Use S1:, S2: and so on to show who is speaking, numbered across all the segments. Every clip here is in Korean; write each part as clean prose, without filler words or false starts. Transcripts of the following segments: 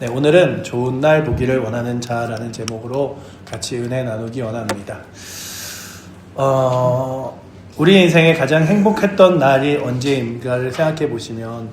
S1: 네, 오늘은 좋은 날 보기를 원하는 자라는 제목으로 같이 은혜 나누기 원합니다. 우리 인생에 가장 행복했던 날이 언제인가를 생각해 보시면,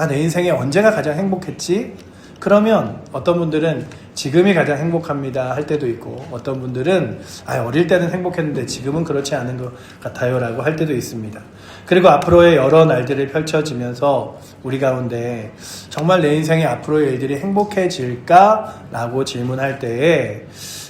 S1: 내 인생에 언제가 가장 행복했지? 그러면 어떤 분들은 지금이 가장 행복합니다 할 때도 있고, 어떤 분들은 어릴 때는 행복했는데 지금은 그렇지 않은 것 같아요 라고 할 때도 있습니다. 그리고 앞으로의 여러 날들이 펼쳐지면서 우리 가운데 정말 내 인생의 앞으로의 일들이 행복해질까? 라고 질문할 때에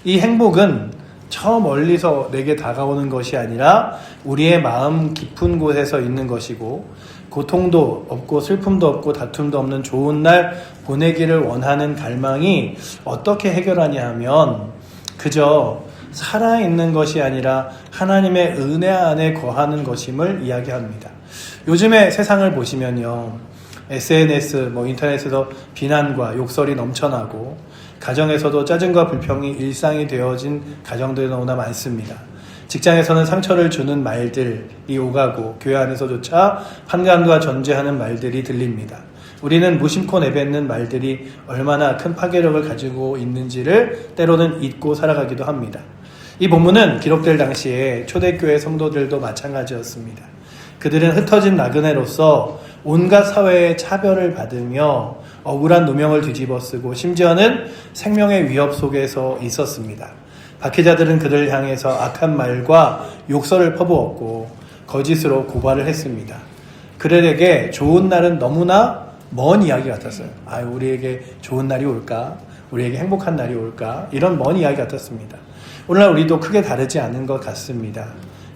S1: 이 행복은 저 멀리서 내게 다가오는 것이 아니라 우리의 마음 깊은 곳에서 있는 것이고, 고통도 없고 슬픔도 없고 다툼도 없는 좋은 날 보내기를 원하는 갈망이 어떻게 해결하냐 하면 그저 살아있는 것이 아니라 하나님의 은혜 안에 거하는 것임을 이야기합니다. 요즘에 세상을 보시면요, SNS, 인터넷에서 비난과 욕설이 넘쳐나고 가정에서도 짜증과 불평이 일상이 되어진 가정들이 너무나 많습니다. 직장에서는 상처를 주는 말들이 오가고 교회 안에서조차 판단과 전제하는 말들이 들립니다. 우리는 무심코 내뱉는 말들이 얼마나 큰 파괴력을 가지고 있는지를 때로는 잊고 살아가기도 합니다. 이 본문은 기록될 당시에 초대교회 성도들도 마찬가지였습니다. 그들은 흩어진 나그네로서 온갖 사회의 차별을 받으며 억울한 누명을 뒤집어쓰고 심지어는 생명의 위협 속에서 있었습니다. 박해자들은 그들을 향해서 악한 말과 욕설을 퍼부었고 거짓으로 고발을 했습니다. 그들에게 좋은 날은 너무나 먼 이야기 같았어요. 우리에게 좋은 날이 올까? 우리에게 행복한 날이 올까? 이런 먼 이야기 같았습니다. 오늘날 우리도 크게 다르지 않은 것 같습니다.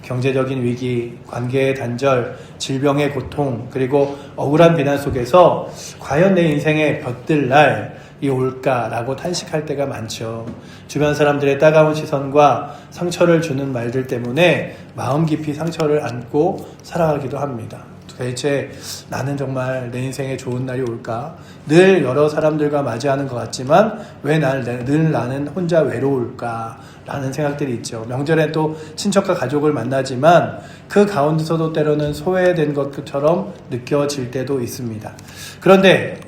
S1: 경제적인 위기, 관계의 단절, 질병의 고통, 그리고 억울한 비난 속에서 과연 내 인생에 볕들 날이 올까라고 탄식할 때가 많죠. 주변 사람들의 따가운 시선과 상처를 주는 말들 때문에 마음 깊이 상처를 안고 살아가기도 합니다. 대체 나는 정말 내 인생에 좋은 날이 올까? 늘 여러 사람들과 맞이하는 것 같지만 왜 늘 나는 혼자 외로울까? 라는 생각들이 있죠. 명절엔 또 친척과 가족을 만나지만 그 가운데서도 때로는 소외된 것처럼 느껴질 때도 있습니다. 그런데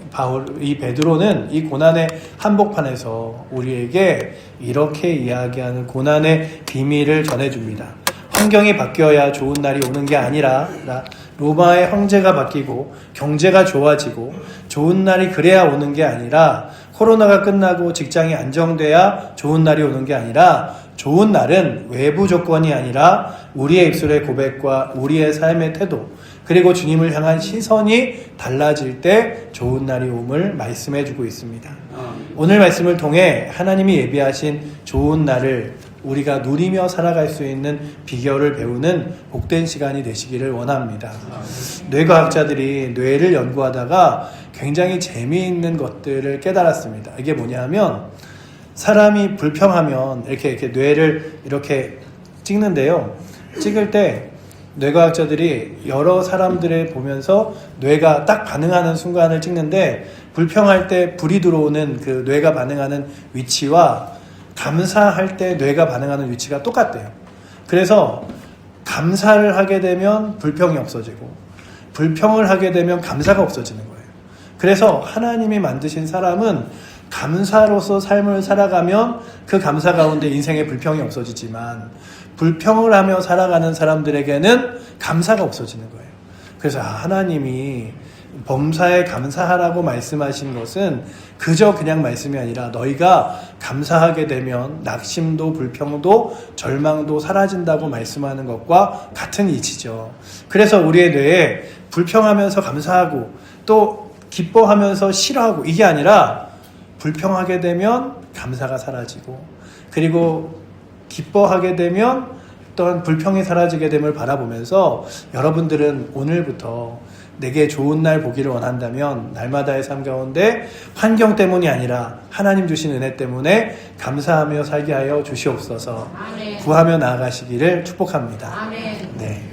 S1: 이 베드로는 이 고난의 한복판에서 우리에게 이렇게 이야기하는 고난의 비밀을 전해줍니다. 환경이 바뀌어야 좋은 날이 오는 게 아니라 로마의 황제가 바뀌고 경제가 좋아지고 좋은 날이 그래야 오는 게 아니라 코로나가 끝나고 직장이 안정돼야 좋은 날이 오는 게 아니라 좋은 날은 외부 조건이 아니라 우리의 입술의 고백과 우리의 삶의 태도 그리고 주님을 향한 시선이 달라질 때 좋은 날이 옴을 말씀해주고 있습니다. 오늘 말씀을 통해 하나님이 예비하신 좋은 날을 우리가 누리며 살아갈 수 있는 비결을 배우는 복된 시간이 되시기를 원합니다. 뇌과학자들이 뇌를 연구하다가 굉장히 재미있는 것들을 깨달았습니다. 이게 뭐냐면 사람이 불평하면 이렇게 뇌를 이렇게 찍는데요. 찍을 때 뇌과학자들이 여러 사람들을 보면서 뇌가 딱 반응하는 순간을 찍는데 불평할 때 불이 들어오는 그 뇌가 반응하는 위치와 감사할 때 뇌가 반응하는 위치가 똑같대요. 그래서 감사를 하게 되면 불평이 없어지고 불평을 하게 되면 감사가 없어지는 거예요. 그래서 하나님이 만드신 사람은 감사로서 삶을 살아가면 그 감사 가운데 인생의 불평이 없어지지만 불평을 하며 살아가는 사람들에게는 감사가 없어지는 거예요. 그래서 하나님이 범사에 감사하라고 말씀하신 것은 그저 그냥 말씀이 아니라 너희가 감사하게 되면 낙심도 불평도 절망도 사라진다고 말씀하는 것과 같은 이치죠. 그래서 우리의 뇌에 불평하면서 감사하고 또 기뻐하면서 싫어하고 이게 아니라 불평하게 되면 감사가 사라지고 그리고 기뻐하게 되면 또한 불평이 사라지게 됨을 바라보면서 여러분들은 오늘부터 내게 좋은 날 보기를 원한다면 날마다의 삶 가운데 환경 때문이 아니라 하나님 주신 은혜 때문에 감사하며 살게 하여 주시옵소서. 아멘. 구하며 나아가시기를 축복합니다. 아멘. 네.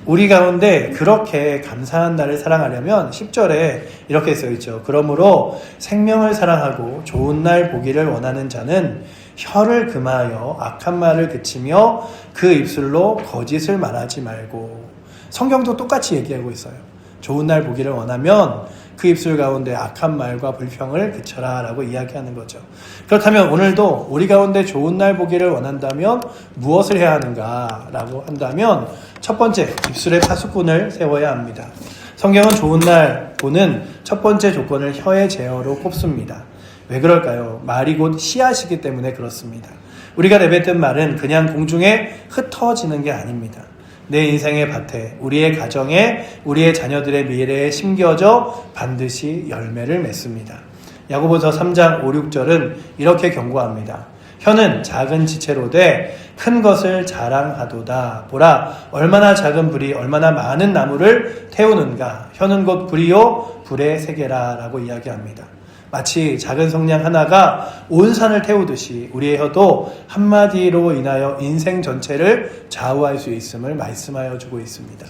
S1: 우리 가운데 그렇게 감사한 날을 사랑하려면 10절에 이렇게 써있죠. 그러므로 생명을 사랑하고 좋은 날 보기를 원하는 자는 혀를 금하여 악한 말을 그치며 그 입술로 거짓을 말하지 말고. 성경도 똑같이 얘기하고 있어요. 좋은 날 보기를 원하면 그 입술 가운데 악한 말과 불평을 그쳐라 라고 이야기하는 거죠. 그렇다면 오늘도 우리 가운데 좋은 날 보기를 원한다면 무엇을 해야 하는가 라고 한다면 첫 번째, 입술에 파수꾼을 세워야 합니다. 성경은 좋은 날 보는 첫 번째 조건을 혀의 제어로 꼽습니다. 왜 그럴까요? 말이 곧 씨앗이기 때문에 그렇습니다. 우리가 내뱉은 말은 그냥 공중에 흩어지는 게 아닙니다. 내 인생의 밭에, 우리의 가정에, 우리의 자녀들의 미래에 심겨져 반드시 열매를 맺습니다. 야고보서 3장 5, 6절은 이렇게 경고합니다. 혀는 작은 지체로되 큰 것을 자랑하도다. 보라, 얼마나 작은 불이 얼마나 많은 나무를 태우는가. 혀는 곧 불이요 불의 세계라 라고 이야기합니다. 마치 작은 성냥 하나가 온 산을 태우듯이 우리의 혀도 한마디로 인하여 인생 전체를 좌우할 수 있음을 말씀하여 주고 있습니다.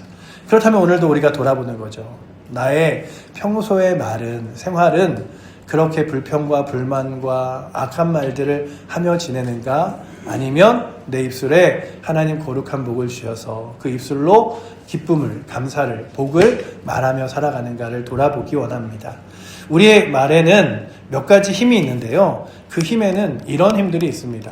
S1: 그렇다면 오늘도 우리가 돌아보는 거죠. 나의 평소의 말은, 생활은 그렇게 불평과 불만과 악한 말들을 하며 지내는가? 아니면 내 입술에 하나님 거룩한 복을 주셔서 그 입술로 기쁨을, 감사를, 복을 말하며 살아가는가를 돌아보기 원합니다. 우리의 말에는 몇 가지 힘이 있는데요. 그 힘에는 이런 힘들이 있습니다.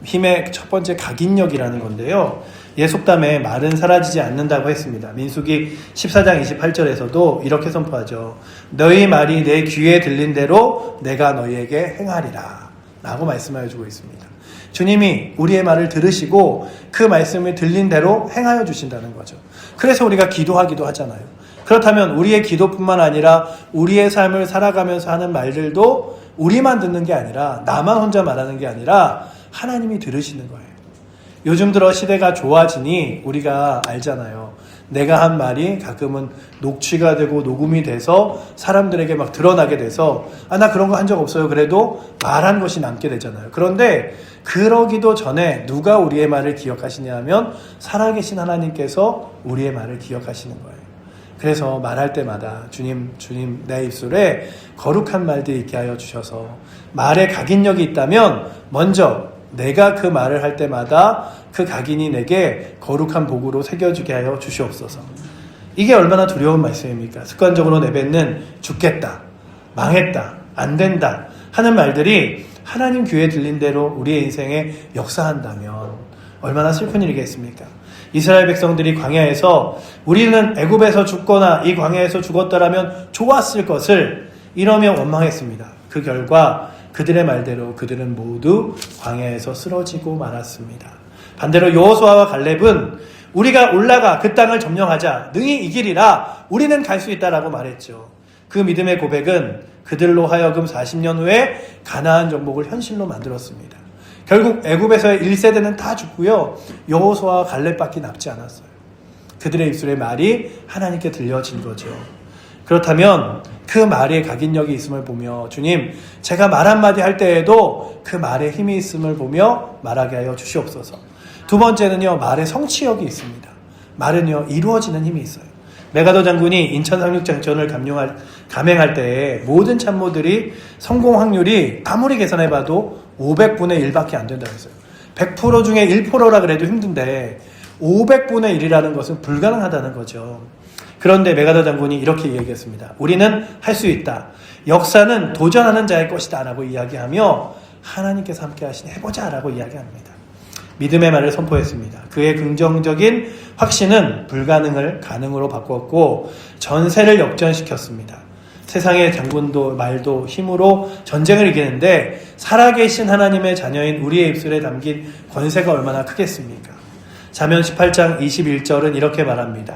S1: 힘의 첫 번째 각인력이라는 건데요. 예속담에 말은 사라지지 않는다고 했습니다. 민수기 14장 28절에서도 이렇게 선포하죠. 너희 말이 내 귀에 들린 대로 내가 너희에게 행하리라 라고 말씀하여 주고 있습니다. 주님이 우리의 말을 들으시고 그 말씀을 들린 대로 행하여 주신다는 거죠. 그래서 우리가 기도하기도 하잖아요. 그렇다면 우리의 기도뿐만 아니라 우리의 삶을 살아가면서 하는 말들도 우리만 듣는 게 아니라, 나만 혼자 말하는 게 아니라 하나님이 들으시는 거예요. 요즘 들어 시대가 좋아지니 우리가 알잖아요. 내가 한 말이 가끔은 녹취가 되고 녹음이 돼서 사람들에게 막 드러나게 돼서 나 그런 거 한 적 없어요. 그래도 말한 것이 남게 되잖아요. 그런데 그러기도 전에 누가 우리의 말을 기억하시냐 하면 살아계신 하나님께서 우리의 말을 기억하시는 거예요. 그래서 말할 때마다 주님 내 입술에 거룩한 말들이 있게 하여 주셔서 말에 각인력이 있다면 먼저 내가 그 말을 할 때마다 그 각인이 내게 거룩한 복으로 새겨주게 하여 주시옵소서. 이게 얼마나 두려운 말씀입니까? 습관적으로 내뱉는 죽겠다, 망했다, 안 된다 하는 말들이 하나님 귀에 들린 대로 우리의 인생에 역사한다면 얼마나 슬픈 일이겠습니까? 이스라엘 백성들이 광야에서 우리는 애굽에서 죽거나 이 광야에서 죽었더라면 좋았을 것을 이러며 원망했습니다. 그 결과 그들의 말대로 그들은 모두 광야에서 쓰러지고 말았습니다. 반대로 여호수아와 갈렙은 우리가 올라가 그 땅을 점령하자 능히 이기리라, 우리는 갈 수 있다라고 말했죠. 그 믿음의 고백은 그들로 하여금 40년 후에 가나안 정복을 현실로 만들었습니다. 결국 애굽에서의 1세대는 다 죽고요. 여호수아와 갈렙밖에 남지 않았어요. 그들의 입술의 말이 하나님께 들려진 거죠. 그렇다면 그 말에 각인력이 있음을 보며 주님, 제가 말 한마디 할 때에도 그 말에 힘이 있음을 보며 말하게 하여 주시옵소서. 두 번째는요, 말에 성취력이 있습니다. 말은요, 이루어지는 힘이 있어요. 메가더 장군이 인천 상륙작전을 감행할 때에 모든 참모들이 성공 확률이 아무리 계산해봐도 500분의 1밖에 안 된다고 했어요. 100% 중에 1%라 그래도 힘든데 500분의 1이라는 것은 불가능하다는 거죠. 그런데 메가더 장군이 이렇게 이야기했습니다. 우리는 할 수 있다. 역사는 도전하는 자의 것이다 라고 이야기하며 하나님께서 함께 하시니 해보자 라고 이야기합니다. 믿음의 말을 선포했습니다. 그의 긍정적인 확신은 불가능을 가능으로 바꾸었고 전세를 역전시켰습니다. 세상의 장군도 말도 힘으로 전쟁을 이기는데 살아계신 하나님의 자녀인 우리의 입술에 담긴 권세가 얼마나 크겠습니까? 잠언 18장 21절은 이렇게 말합니다.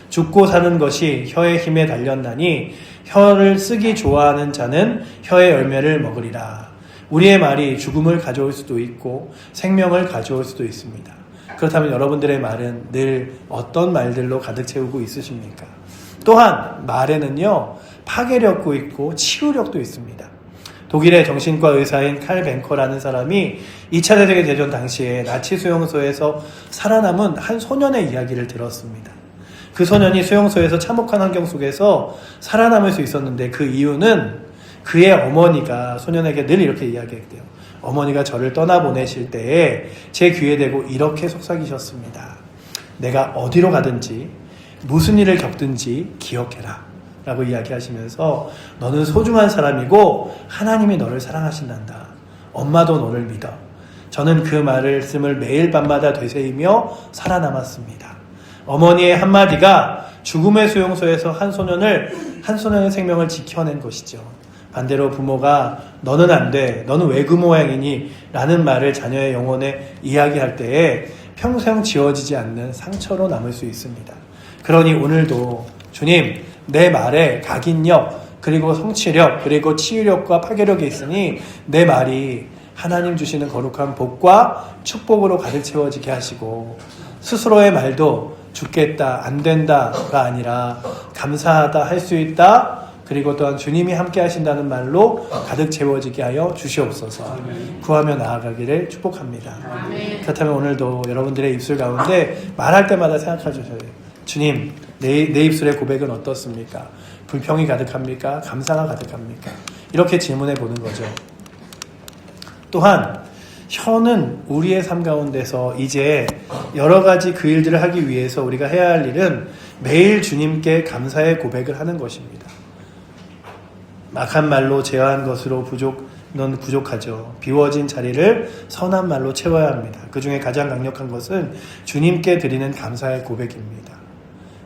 S1: 죽고 사는 것이 혀의 힘에 달렸나니 혀를 쓰기 좋아하는 자는 혀의 열매를 먹으리라. 우리의 말이 죽음을 가져올 수도 있고 생명을 가져올 수도 있습니다. 그렇다면 여러분들의 말은 늘 어떤 말들로 가득 채우고 있으십니까? 또한 말에는요, 파괴력도 있고 치유력도 있습니다. 독일의 정신과 의사인 칼 뱅커라는 사람이 2차 세계대전 당시에 나치 수용소에서 살아남은 한 소년의 이야기를 들었습니다. 그 소년이 수용소에서 참혹한 환경 속에서 살아남을 수 있었는데 그 이유는 그의 어머니가 소년에게 늘 이렇게 이야기했대요. 어머니가 저를 떠나보내실 때에 제 귀에 대고 이렇게 속삭이셨습니다. 내가 어디로 가든지 무슨 일을 겪든지 기억해라. 라고 이야기하시면서 너는 소중한 사람이고 하나님이 너를 사랑하신단다. 엄마도 너를 믿어. 저는 그 말씀을 매일 밤마다 되새이며 살아남았습니다. 어머니의 한마디가 죽음의 수용소에서 한 소년의 생명을 지켜낸 것이죠. 반대로 부모가 너는 안 돼, 너는 왜 그 모양이니? 라는 말을 자녀의 영혼에 이야기할 때에 평생 지워지지 않는 상처로 남을 수 있습니다. 그러니 오늘도 주님, 내 말에 각인력, 그리고 성취력, 그리고 치유력과 파괴력이 있으니 내 말이 하나님 주시는 거룩한 복과 축복으로 가득 채워지게 하시고 스스로의 말도 죽겠다, 안 된다가 아니라 감사하다, 할 수 있다, 그리고 또한 주님이 함께 하신다는 말로 가득 채워지게 하여 주시옵소서. 구하며 나아가기를 축복합니다. 그렇다면 오늘도 여러분들의 입술 가운데 말할 때마다 생각해 주셔야 돼요. 주님, 내 입술의 고백은 어떻습니까? 불평이 가득합니까? 감사가 가득합니까? 이렇게 질문해 보는 거죠. 또한 혀는 우리의 삶 가운데서 이제 여러 가지 그 일들을 하기 위해서 우리가 해야 할 일은 매일 주님께 감사의 고백을 하는 것입니다. 막한 말로 제어한 것으로 넌 부족하죠. 비워진 자리를 선한 말로 채워야 합니다. 그 중에 가장 강력한 것은 주님께 드리는 감사의 고백입니다.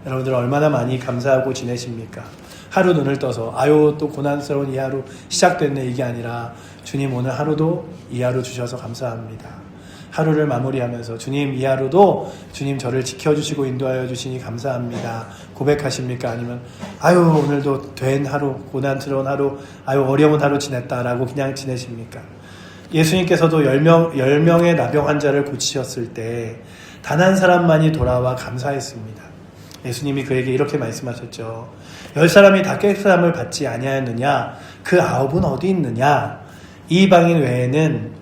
S1: 여러분들 얼마나 많이 감사하고 지내십니까? 하루 눈을 떠서 아유 또 고난스러운 이 하루 시작됐네 이게 아니라 주님 오늘 하루도 이 하루 주셔서 감사합니다. 하루를 마무리하면서 주님 이 하루도 주님 저를 지켜주시고 인도하여 주시니 감사합니다. 고백하십니까? 아니면 아유 오늘도 된 하루, 고난스러운 하루, 아유 어려운 하루 지냈다라고 그냥 지내십니까? 예수님께서도 10명의 나병 환자를 고치셨을 때 단 한 사람만이 돌아와 감사했습니다. 예수님이 그에게 이렇게 말씀하셨죠. 10사람이 다 깨끗함을 받지 아니하였느냐? 그 9은 어디 있느냐? 이 방인 외에는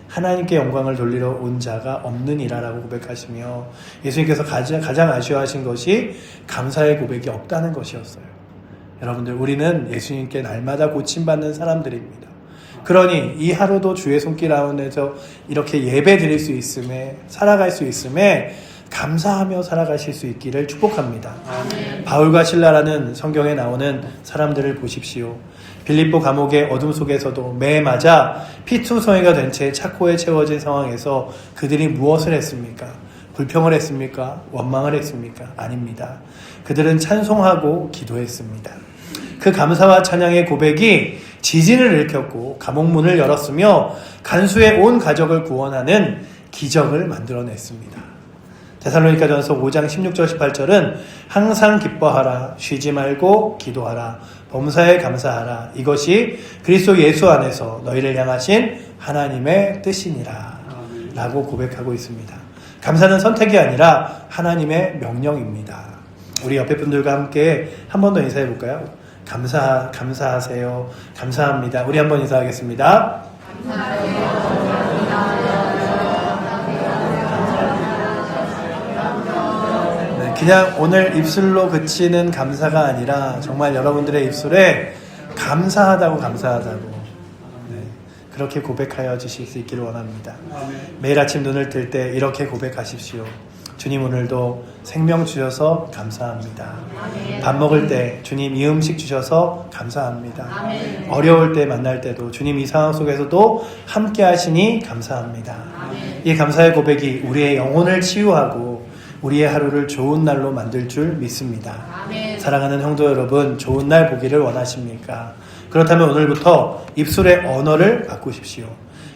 S1: 하나님께 영광을 돌리러 온 자가 없느니라라고 고백하시며 예수님께서 가장 아쉬워하신 것이 감사의 고백이 없다는 것이었어요. 여러분들 우리는 예수님께 날마다 고침받는 사람들입니다. 그러니 이 하루도 주의 손길 가운데서 이렇게 예배 드릴 수 있음에 살아갈 수 있음에 감사하며 살아가실 수 있기를 축복합니다. 아멘. 바울과 실라라는 성경에 나오는 사람들을 보십시오. 빌립보 감옥의 어둠 속에서도 매 맞아 피투성이가 된 채 착고에 채워진 상황에서 그들이 무엇을 했습니까? 불평을 했습니까? 원망을 했습니까? 아닙니다. 그들은 찬송하고 기도했습니다. 그 감사와 찬양의 고백이 지진을 일으켰고 감옥문을 열었으며 간수의 온 가족을 구원하는 기적을 만들어냈습니다. 데살로니가전서 5장 16절 18절은 항상 기뻐하라, 쉬지 말고 기도하라, 범사에 감사하라. 이것이 그리스도 예수 안에서 너희를 향하신 하나님의 뜻이니라 라고 고백하고 있습니다. 감사는 선택이 아니라 하나님의 명령입니다. 우리 옆에 분들과 함께 한 번 더 인사해 볼까요? 감사하세요. 감사합니다. 우리 한번 인사하겠습니다. 감사해요. 그냥 오늘 입술로 그치는 감사가 아니라 정말 여러분들의 입술에 감사하다고 네, 그렇게 고백하여 주실 수 있기를 원합니다. 매일 아침 눈을 뜰 때 이렇게 고백하십시오. 주님 오늘도 생명 주셔서 감사합니다. 밥 먹을 때 주님 이 음식 주셔서 감사합니다. 어려울 때 만날 때도 주님 이 상황 속에서도 함께 하시니 감사합니다. 이 감사의 고백이 우리의 영혼을 치유하고 우리의 하루를 좋은 날로 만들 줄 믿습니다. 아멘. 사랑하는 성도 여러분, 좋은 날 보기를 원하십니까? 그렇다면 오늘부터 입술의 언어를 바꾸십시오.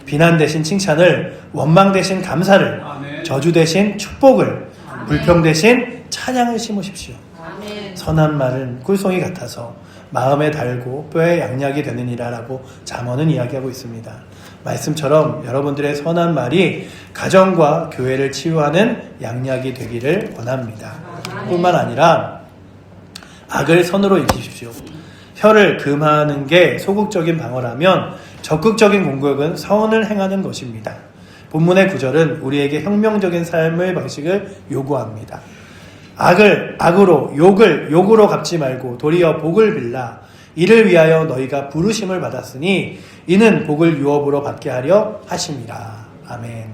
S1: 비난 대신 칭찬을, 원망 대신 감사를, 아멘. 저주 대신 축복을, 아멘. 불평 대신 찬양을 심으십시오. 아멘. 선한 말은 꿀송이 같아서 마음에 달고 뼈에 양약이 되느니라라고 잠언은 이야기하고 있습니다. 말씀처럼 여러분들의 선한 말이 가정과 교회를 치유하는 양약이 되기를 원합니다. 뿐만 아니라 악을 선으로 이기십시오. 혀를 금하는 게 소극적인 방어라면 적극적인 공격은 선을 행하는 것입니다. 본문의 구절은 우리에게 혁명적인 삶의 방식을 요구합니다. 악을 악으로, 욕을 욕으로 갚지 말고 도리어 복을 빌라. 이를 위하여 너희가 부르심을 받았으니 이는 복을 유업으로 받게 하려 하심이라. 아멘.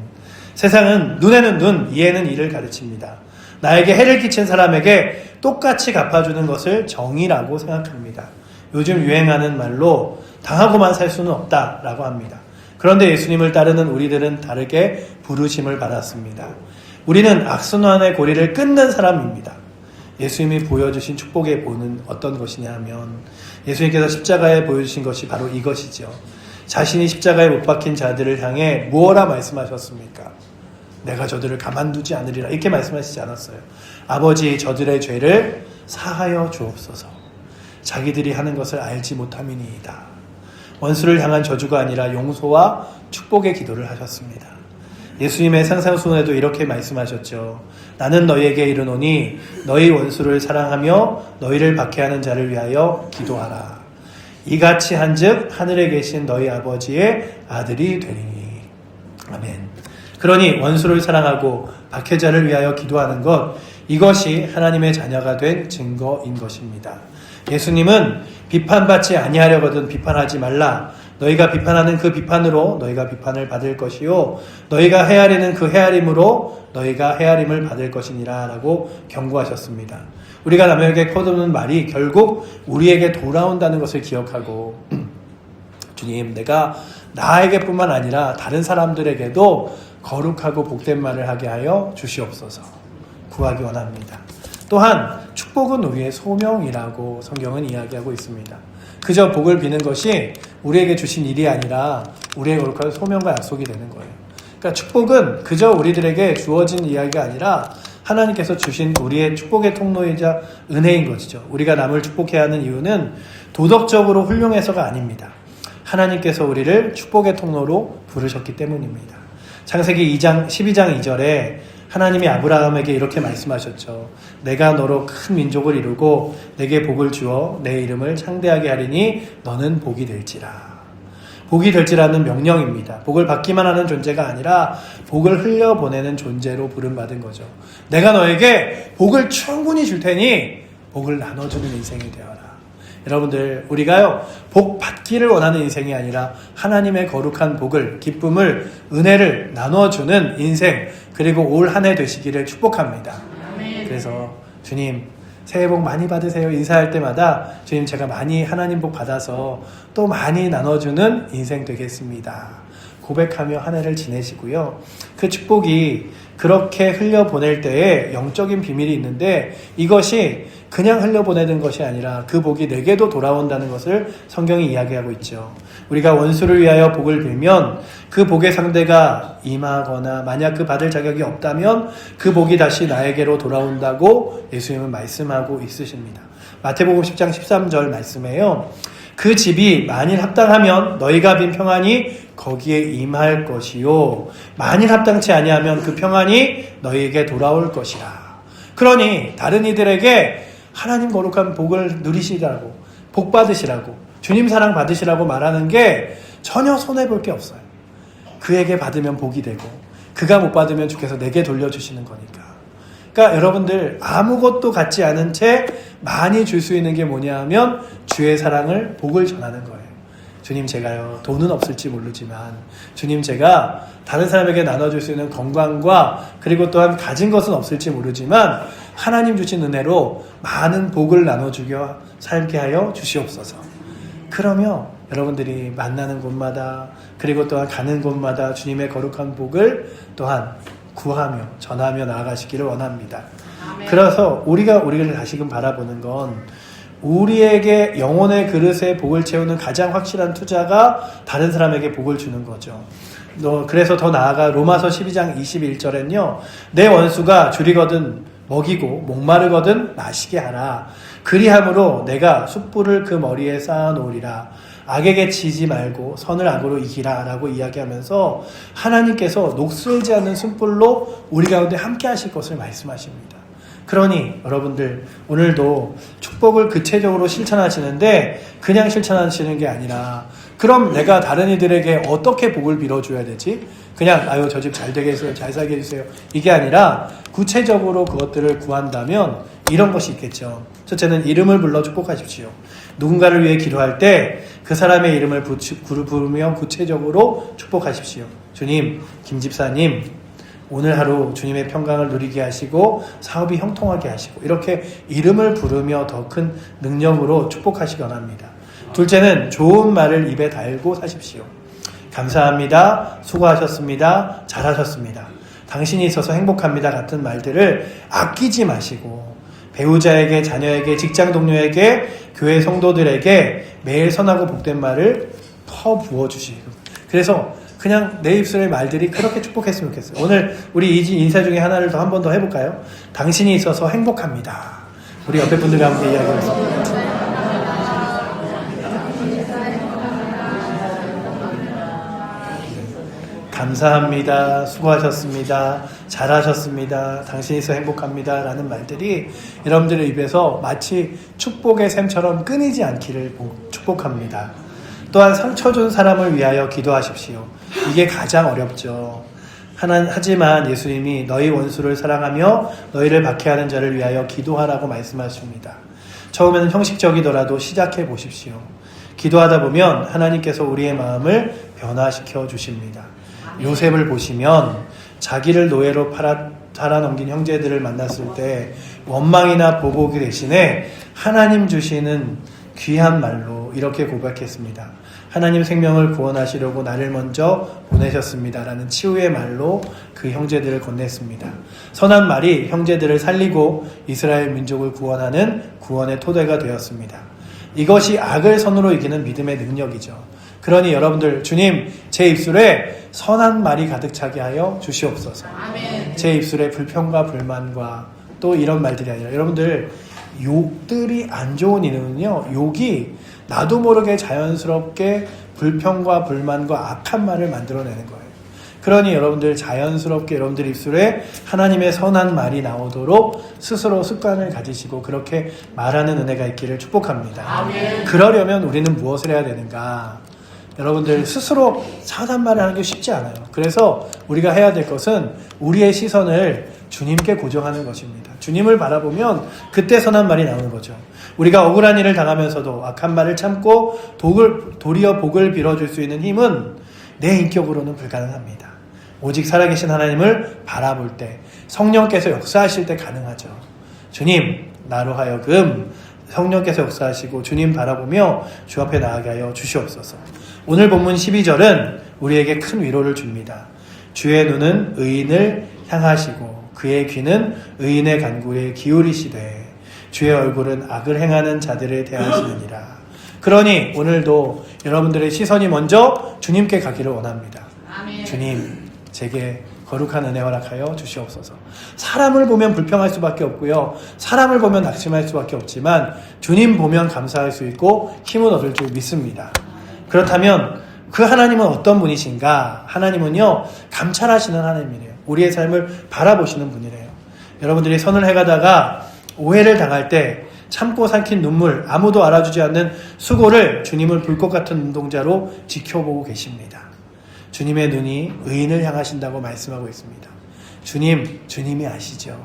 S1: 세상은 눈에는 눈, 이에는 이를 가르칩니다. 나에게 해를 끼친 사람에게 똑같이 갚아주는 것을 정의라고 생각합니다. 요즘 유행하는 말로 당하고만 살 수는 없다라고 합니다. 그런데 예수님을 따르는 우리들은 다르게 부르심을 받았습니다. 우리는 악순환의 고리를 끊는 사람입니다. 예수님이 보여주신 축복의 본은 어떤 것이냐 하면 예수님께서 십자가에 보여주신 것이 바로 이것이죠. 자신이 십자가에 못 박힌 자들을 향해 무엇라 말씀하셨습니까? 내가 저들을 가만두지 않으리라 이렇게 말씀하시지 않았어요. 아버지 저들의 죄를 사하여 주옵소서. 자기들이 하는 것을 알지 못함이니이다. 원수를 향한 저주가 아니라 용서와 축복의 기도를 하셨습니다. 예수님의 산상수훈에도 이렇게 말씀하셨죠. 나는 너희에게 이르노니 너희 원수를 사랑하며 너희를 박해하는 자를 위하여 기도하라. 이같이 한즉 하늘에 계신 너희 아버지의 아들이 되리니. 아멘. 그러니 원수를 사랑하고 박해자를 위하여 기도하는 것, 이것이 하나님의 자녀가 된 증거인 것입니다. 예수님은 비판받지 아니하려거든 비판하지 말라. 너희가 비판하는 그 비판으로 너희가 비판을 받을 것이요 너희가 헤아리는 그 헤아림으로 너희가 헤아림을 받을 것이니라 라고 경고하셨습니다. 우리가 남에게 퍼붓는 말이 결국 우리에게 돌아온다는 것을 기억하고 주님, 내가 나에게뿐만 아니라 다른 사람들에게도 거룩하고 복된 말을 하게 하여 주시옵소서 구하기 원합니다. 또한 축복은 우리의 소명이라고 성경은 이야기하고 있습니다. 그저 복을 비는 것이 우리에게 주신 일이 아니라 우리의 거룩한 소명과 약속이 되는 거예요. 그러니까 축복은 그저 우리들에게 주어진 이야기가 아니라 하나님께서 주신 우리의 축복의 통로이자 은혜인 것이죠. 우리가 남을 축복해야 하는 이유는 도덕적으로 훌륭해서가 아닙니다. 하나님께서 우리를 축복의 통로로 부르셨기 때문입니다. 창세기 12장 2절에 하나님이 아브라함에게 이렇게 말씀하셨죠. 내가 너로 큰 민족을 이루고 내게 복을 주어 내 이름을 창대하게 하리니 너는 복이 될지라. 복이 될지라는 명령입니다. 복을 받기만 하는 존재가 아니라 복을 흘려보내는 존재로 부름받은 거죠. 내가 너에게 복을 충분히 줄 테니 복을 나눠주는 인생이 되어라. 여러분들, 우리가요 복 받기를 원하는 인생이 아니라 하나님의 거룩한 복을, 기쁨을, 은혜를 나눠주는 인생, 그리고 올 한 해 되시기를 축복합니다. 그래서 주님 새해 복 많이 받으세요 인사할 때마다 주님, 제가 많이 하나님 복 받아서 또 많이 나눠주는 인생 되겠습니다 고백하며 한 해를 지내시고요. 그 축복이 그렇게 흘려보낼 때에 영적인 비밀이 있는데, 이것이 그냥 흘려보내는 것이 아니라 그 복이 내게도 돌아온다는 것을 성경이 이야기하고 있죠. 우리가 원수를 위하여 복을 빌면 그 복의 상대가 임하거나 만약 그 받을 자격이 없다면 그 복이 다시 나에게로 돌아온다고 예수님은 말씀하고 있으십니다. 마태복음 10장 13절 말씀에요. 그 집이 만일 합당하면 너희가 빈 평안이 거기에 임할 것이요 만일 합당치 아니하면 그 평안이 너희에게 돌아올 것이라. 그러니 다른 이들에게 하나님 거룩한 복을 누리시라고, 복 받으시라고, 주님 사랑 받으시라고 말하는 게 전혀 손해볼 게 없어요. 그에게 받으면 복이 되고 그가 못 받으면 주께서 내게 돌려주시는 거니까. 그러니까 여러분들 아무것도 갖지 않은 채 많이 줄 수 있는 게 뭐냐 하면 주의 사랑을, 복을 전하는 거예요. 주님, 제가요 돈은 없을지 모르지만 주님, 제가 다른 사람에게 나눠줄 수 있는 건강과 그리고 또한 가진 것은 없을지 모르지만 하나님 주신 은혜로 많은 복을 나눠주게 살게 하여 주시옵소서. 그러면 여러분들이 만나는 곳마다 그리고 또한 가는 곳마다 주님의 거룩한 복을 또한 구하며 전하며 나아가시기를 원합니다. 아멘. 그래서 우리를 다시금 바라보는 건 우리에게 영혼의 그릇에 복을 채우는 가장 확실한 투자가 다른 사람에게 복을 주는 거죠. 그래서 더 나아가 로마서 12장 21절엔요. 내 원수가 줄이거든 먹이고 목마르거든 마시게 하라. 그리함으로 내가 숯불을 그 머리에 쌓아놓으리라. 악에게 지지 말고 선을 악으로 이기라 라고 이야기하면서 하나님께서 녹슬지 않는 숯불로 우리 가운데 함께 하실 것을 말씀하십니다. 그러니 여러분들 오늘도 축복을 구체적으로 실천하시는데 그냥 실천하시는 게 아니라 그럼 내가 다른 이들에게 어떻게 복을 빌어줘야 되지? 그냥 아유 저 집 잘 되게 해주세요, 잘 살게 해주세요 이게 아니라 구체적으로 그것들을 구한다면 이런 것이 있겠죠. 첫째는 이름을 불러 축복하십시오. 누군가를 위해 기도할 때 그 사람의 이름을 부르며 구체적으로 축복하십시오. 주님, 김 집사님 오늘 하루 주님의 평강을 누리게 하시고 사업이 형통하게 하시고 이렇게 이름을 부르며 더 큰 능력으로 축복하시기 원합니다. 둘째는 좋은 말을 입에 달고 사십시오. 감사합니다. 수고하셨습니다. 잘하셨습니다. 당신이 있어서 행복합니다. 같은 말들을 아끼지 마시고 배우자에게, 자녀에게, 직장 동료에게, 교회 성도들에게 매일 선하고 복된 말을 퍼부어 주시고 그래서 그냥 내 입술의 말들이 그렇게 축복했으면 좋겠어요. 오늘 우리 이 인사 중에 하나를 더 한 번 더 해볼까요? 당신이 있어서 행복합니다. 우리 옆에 분들과 함께 이야기하겠습니다. 감사합니다. 수고하셨습니다. 잘하셨습니다. 당신이 있어 행복합니다. 라는 말들이 여러분들의 입에서 마치 축복의 샘처럼 끊이지 않기를 축복합니다. 또한 상처 준 사람을 위하여 기도하십시오. 이게 가장 어렵죠. 하지만 예수님이 너희 원수를 사랑하며 너희를 박해하는 자를 위하여 기도하라고 말씀하십니다. 처음에는 형식적이더라도 시작해 보십시오. 기도하다 보면 하나님께서 우리의 마음을 변화시켜 주십니다. 요셉을 보시면 자기를 노예로 팔아넘긴 형제들을 만났을 때 원망이나 보복이 대신에 하나님 주시는 귀한 말로 이렇게 고백했습니다. 하나님 생명을 구원하시려고 나를 먼저 보내셨습니다. 라는 치유의 말로 그 형제들을 건넸습니다. 선한 말이 형제들을 살리고 이스라엘 민족을 구원하는 구원의 토대가 되었습니다. 이것이 악을 선으로 이기는 믿음의 능력이죠. 그러니 여러분들 주님 제 입술에 선한 말이 가득 차게 하여 주시옵소서. 아멘. 제 입술에 불평과 불만과 또 이런 말들이 아니라 여러분들 욕들이 안 좋은 이유는요. 욕이 나도 모르게 자연스럽게 불평과 불만과 악한 말을 만들어내는 거예요. 그러니 여러분들 자연스럽게 여러분들 입술에 하나님의 선한 말이 나오도록 스스로 습관을 가지시고 그렇게 말하는 은혜가 있기를 축복합니다. 아멘. 그러려면 우리는 무엇을 해야 되는가? 여러분들 스스로 선한 말을 하는 게 쉽지 않아요. 그래서 우리가 해야 될 것은 우리의 시선을 주님께 고정하는 것입니다. 주님을 바라보면 그때 선한 말이 나오는 거죠. 우리가 억울한 일을 당하면서도 악한 말을 참고 도리어 복을 빌어줄 수 있는 힘은 내 인격으로는 불가능합니다. 오직 살아계신 하나님을 바라볼 때 성령께서 역사하실 때 가능하죠. 주님 나로 하여금 성령께서 역사하시고 주님 바라보며 주 앞에 나아가게 하여 주시옵소서. 오늘 본문 12절은 우리에게 큰 위로를 줍니다. 주의 눈은 의인을 향하시고 그의 귀는 의인의 간구에 기울이시되 주의 얼굴은 악을 행하는 자들을 대하시느니라. 그러니 오늘도 여러분들의 시선이 먼저 주님께 가기를 원합니다. 아멘. 주님 제게 거룩한 은혜 허락하여 주시옵소서. 사람을 보면 불평할 수밖에 없고요. 사람을 보면 낙심할 수밖에 없지만 주님 보면 감사할 수 있고 힘을 얻을 줄 믿습니다. 그렇다면 그 하나님은 어떤 분이신가? 하나님은요 감찰하시는 하나님이래요. 우리의 삶을 바라보시는 분이래요. 여러분들이 선을 해가다가 오해를 당할 때 참고 삼킨 눈물, 아무도 알아주지 않는 수고를 주님을 불꽃 같은 눈동자로 지켜보고 계십니다. 주님의 눈이 의인을 향하신다고 말씀하고 있습니다. 주님이 아시죠.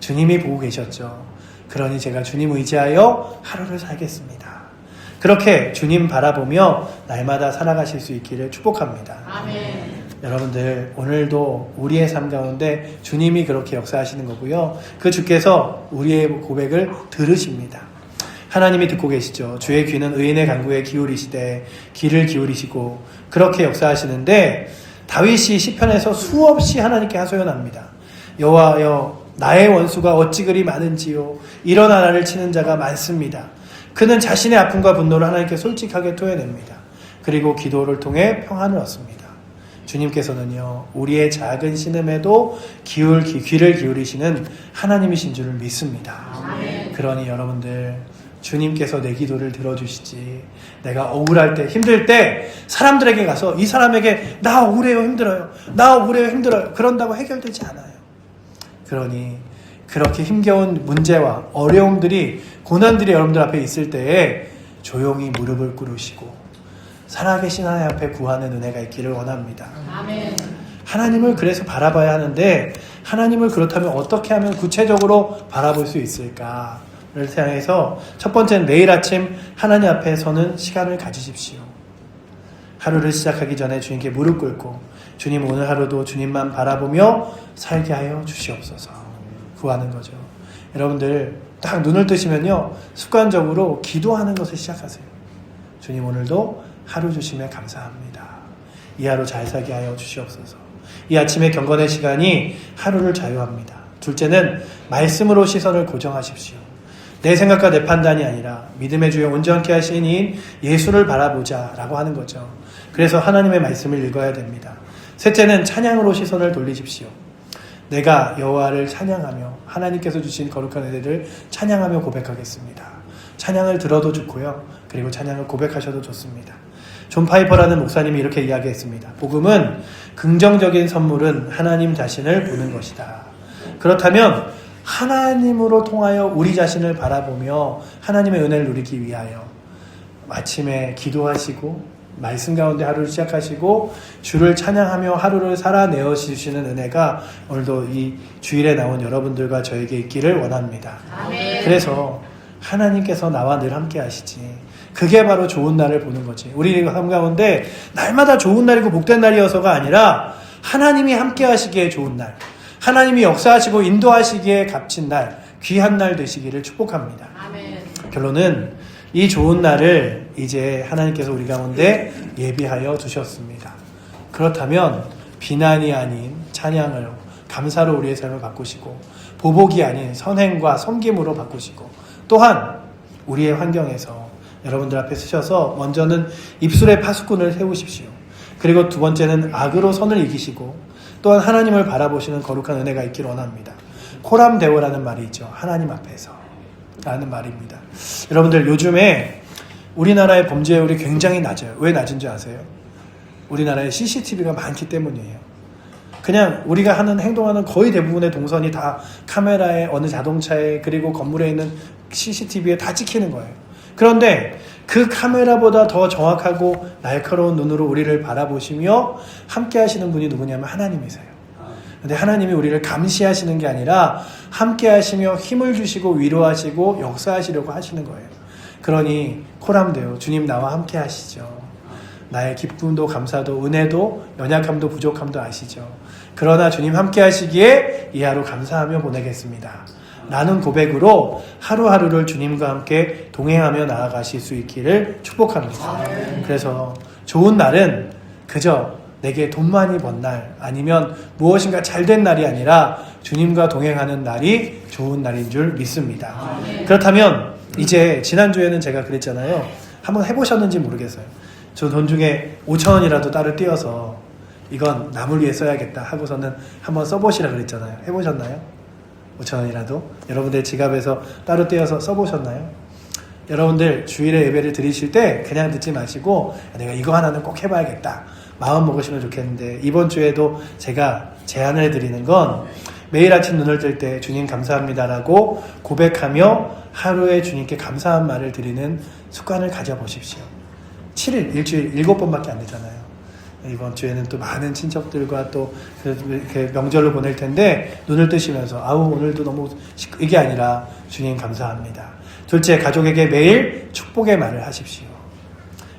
S1: 주님이 보고 계셨죠. 그러니 제가 주님 의지하여 하루를 살겠습니다. 그렇게 주님 바라보며 날마다 살아가실 수 있기를 축복합니다. 아멘. 여러분들 오늘도 우리의 삶 가운데 주님이 그렇게 역사하시는 거고요. 그 주께서 우리의 고백을 들으십니다. 하나님이 듣고 계시죠. 주의 귀는 의인의 간구에 기울이시되 귀를 기울이시고 그렇게 역사하시는데 다윗이 시편에서 수없이 하나님께 하소연합니다. 여호와여 나의 원수가 어찌 그리 많은지요. 일어나 나를 치는 자가 많습니다. 그는 자신의 아픔과 분노를 하나님께 솔직하게 토해냅니다. 그리고 기도를 통해 평안을 얻습니다. 주님께서는요 우리의 작은 신음에도 귀를 기울이시는 하나님이신 줄을 믿습니다. 아멘. 그러니 여러분들 주님께서 내 기도를 들어주시지. 내가 억울할 때 힘들 때 사람들에게 가서 이 사람에게 나 억울해요 힘들어요 나 억울해요 힘들어요 그런다고 해결되지 않아요. 그러니 그렇게 힘겨운 문제와 어려움들이 고난들이 여러분들 앞에 있을 때에 조용히 무릎을 꿇으시고 살아계신 하나님 앞에 구하는 은혜가 있기를 원합니다. 아멘. 하나님을 그래서 바라봐야 하는데 하나님을 그렇다면 어떻게 하면 구체적으로 바라볼 수 있을까를 생각해서 첫 번째는 내일 아침 하나님 앞에 서는 시간을 가지십시오. 하루를 시작하기 전에 주님께 무릎 꿇고 주님 오늘 하루도 주님만 바라보며 살게 하여 주시옵소서 구하는 거죠. 여러분들 딱 눈을 뜨시면요 습관적으로 기도하는 것을 시작하세요. 주님 오늘도 하루 주심에 감사합니다. 이 하루 잘 살게 하여 주시옵소서. 이 아침의 경건의 시간이 하루를 자유합니다. 둘째는 말씀으로 시선을 고정하십시오. 내 생각과 내 판단이 아니라 믿음의 주에 온전케 하신 이인 예수를 바라보자 라고 하는 거죠. 그래서 하나님의 말씀을 읽어야 됩니다. 셋째는 찬양으로 시선을 돌리십시오. 내가 여호와를 찬양하며 하나님께서 주신 거룩한 은혜를 찬양하며 고백하겠습니다. 찬양을 들어도 좋고요. 그리고 찬양을 고백하셔도 좋습니다. 존 파이퍼라는 목사님이 이렇게 이야기했습니다. 복음은 긍정적인 선물은 하나님 자신을 보는 것이다. 그렇다면 하나님으로 통하여 우리 자신을 바라보며 하나님의 은혜를 누리기 위하여 아침에 기도하시고 말씀 가운데 하루를 시작하시고 주를 찬양하며 하루를 살아내어 주시는 은혜가 오늘도 이 주일에 나온 여러분들과 저에게 있기를 원합니다. 아멘. 그래서 하나님께서 나와 늘 함께 하시지. 그게 바로 좋은 날을 보는 거지. 우리 삶 가운데 날마다 좋은 날이고 복된 날이어서가 아니라 하나님이 함께 하시기에 좋은 날, 하나님이 역사하시고 인도하시기에 값진 날, 귀한 날 되시기를 축복합니다. 아멘. 결론은 이 좋은 날을 이제 하나님께서 우리 가운데 예비하여 두셨습니다. 그렇다면 비난이 아닌 찬양으로 감사로 우리의 삶을 바꾸시고 보복이 아닌 선행과 섬김으로 바꾸시고 또한 우리의 환경에서 여러분들 앞에 쓰셔서 먼저는 입술에 파수꾼을 세우십시오. 그리고 두 번째는 악으로 선을 이기시고 또한 하나님을 바라보시는 거룩한 은혜가 있길 원합니다. 코람데오라는 말이 있죠. 하나님 앞에서 라는 말입니다. 여러분들 요즘에 우리나라의 범죄율이 굉장히 낮아요. 왜 낮은 줄 아세요? 우리나라에 CCTV가 많기 때문이에요. 그냥 우리가 하는 행동하는 거의 대부분의 동선이 다 카메라에 어느 자동차에 그리고 건물에 있는 CCTV에 다 찍히는 거예요. 그런데 그 카메라보다 더 정확하고 날카로운 눈으로 우리를 바라보시며 함께 하시는 분이 누구냐면 하나님이세요. 근데 하나님이 우리를 감시하시는 게 아니라 함께 하시며 힘을 주시고 위로하시고 역사하시려고 하시는 거예요. 그러니 코람데오 주님 나와 함께 하시죠. 나의 기쁨도 감사도 은혜도 연약함도 부족함도 아시죠. 그러나 주님 함께 하시기에 이 하루 감사하며 보내겠습니다. 라는 고백으로 하루하루를 주님과 함께 동행하며 나아가실 수 있기를 축복합니다. 그래서 좋은 날은 그저 내게 돈 많이 번 날 아니면 무엇인가 잘된 날이 아니라 주님과 동행하는 날이 좋은 날인 줄 믿습니다. 그렇다면 이제 지난주에는 제가 그랬잖아요. 한번 해보셨는지 모르겠어요. 저 돈 중에 5,000원이라도 따로 띄어서 이건 남을 위해 써야겠다 하고서는 한번 써보시라 그랬잖아요. 해보셨나요? 5,000원이라도 여러분들 지갑에서 따로 떼어서 써보셨나요? 여러분들 주일에 예배를 드리실 때 그냥 듣지 마시고 내가 이거 하나는 꼭 해봐야겠다 마음 먹으시면 좋겠는데 이번 주에도 제가 제안을 해드리는 건 매일 아침 눈을 뜰 때 주님 감사합니다라고 고백하며 하루에 주님께 감사한 말을 드리는 습관을 가져보십시오. 7일, 일주일 7번밖에 안 되잖아요. 이번 주에는 또 많은 친척들과 또 그 명절을 보낼 텐데 눈을 뜨시면서 아우 오늘도 너무 이게 아니라 주님 감사합니다. 둘째, 가족에게 매일 축복의 말을 하십시오.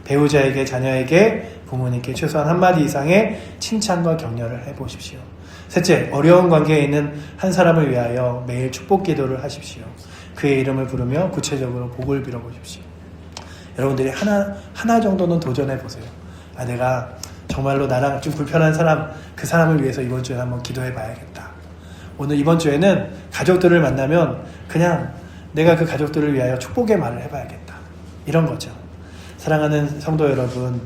S1: 배우자에게, 자녀에게, 부모님께 최소한 한마디 이상의 칭찬과 격려를 해보십시오. 셋째, 어려운 관계에 있는 한 사람을 위하여 매일 축복 기도를 하십시오. 그의 이름을 부르며 구체적으로 복을 빌어보십시오. 여러분들이 하나 정도는 도전해보세요. 내가 정말로 나랑 좀 불편한 사람, 그 사람을 위해서 이번 주에 한번 기도해 봐야겠다. 오늘 이번 주에는 가족들을 만나면 그냥 내가 그 가족들을 위하여 축복의 말을 해봐야겠다. 이런 거죠. 사랑하는 성도 여러분,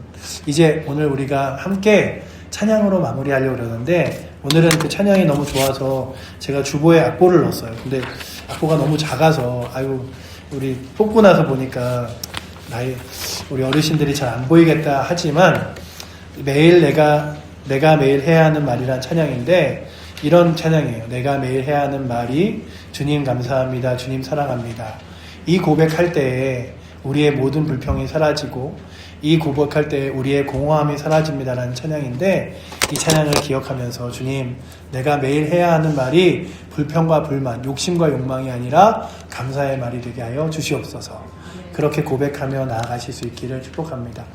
S1: 이제 오늘 우리가 함께 찬양으로 마무리하려고 그러는데 오늘은 그 찬양이 너무 좋아서 제가 주보에 악보를 넣었어요. 근데 악보가 너무 작아서 우리 뽑고 나서 보니까 우리 어르신들이 잘 안 보이겠다 하지만 매일 내가 매일 해야 하는 말이란 찬양인데 이런 찬양이에요. 내가 매일 해야 하는 말이 주님 감사합니다. 주님 사랑합니다. 이 고백할 때에 우리의 모든 불평이 사라지고 이 고백할 때에 우리의 공허함이 사라집니다라는 찬양인데 이 찬양을 기억하면서 주님 내가 매일 해야 하는 말이 불평과 불만, 욕심과 욕망이 아니라 감사의 말이 되게 하여 주시옵소서. 그렇게 고백하며 나아가실 수 있기를 축복합니다.